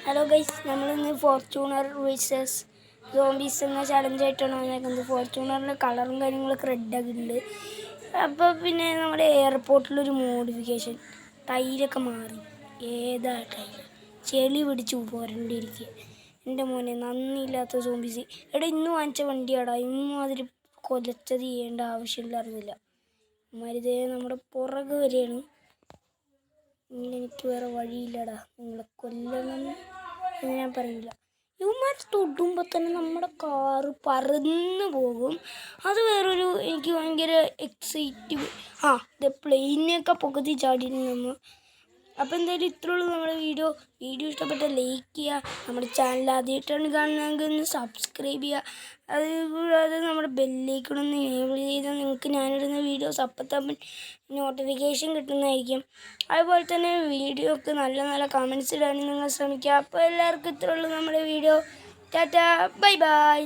Hello guys, നമ്മളിന്ന് Fortuner versus zombies എന്ന ചലഞ്ചായിട്ടാണ് വന്നേക്കുന്നത്. ഫോർച്യൂണറിൻ്റെ കളറും കാര്യങ്ങളൊക്കെ റെഡൊക്കെ ഉണ്ട്. അപ്പോൾ പിന്നെ നമ്മുടെ എയർപോർട്ടിലൊരു മോഡിഫിക്കേഷൻ, ടൈലൊക്കെ മാറി. ഏതാ ടൈൽ? ചെളി പിടിച്ച് പോരണ്ടിരിക്കുക. എൻ്റെ മോനെ, നന്ദിയില്ലാത്ത സോംബീസ്. ഇന്ന് വാങ്ങിച്ച വണ്ടിയാടാ, ഇന്നും അതിൽ കൊലച്ചത് ചെയ്യേണ്ട ആവശ്യമില്ലായിരുന്നില്ല. മരുതേ നമ്മുടെ പുറകെ വരെയാണ്. എനിക്ക് വേറെ വഴിയില്ലടാ, നിങ്ങളെ കൊല്ലണം എന്ന് ഞാൻ പറയുന്നില്ല. ഇവന്മാർ തൊടുമ്പോൾ തന്നെ നമ്മുടെ കാറ് പറന്ന് പോകും. അത് വേറൊരു എനിക്ക് ഭയങ്കര എക്സൈറ്റീവ്. ഇത് പ്ലെയിനൊക്കെ പൊക്കത്തി ചാടിയിട്ട് നമ്മൾ. അപ്പോൾ എന്തായാലും ഇത്രേ ഉള്ളൂ നമ്മുടെ വീഡിയോ ഇഷ്ടപ്പെട്ടാൽ ലൈക്ക് ചെയ്യുക. നമ്മുടെ ചാനൽ ആദ്യമായിട്ടാണ് കാണുന്നതെങ്കിൽ ഒന്ന് സബ്സ്ക്രൈബ് ചെയ്യുക. അതുകൂടാതെ നമ്മുടെ ബെല്ലൈക്കൺ ഒന്ന് എനേബിൾ ചെയ്താൽ നിങ്ങൾക്ക് ഞാനിടുന്ന വീഡിയോസ് അപ്പം നോട്ടിഫിക്കേഷൻ കിട്ടുന്നതായിരിക്കും. അതുപോലെ തന്നെ വീഡിയോക്ക് നല്ല കമൻറ്റ്സ് ഇടാനും നിങ്ങൾ ശ്രമിക്കുക. അപ്പോൾ എല്ലാവർക്കും ഇത്രേ ഉള്ളൂ നമ്മുടെ വീഡിയോ. Tata, bye bye.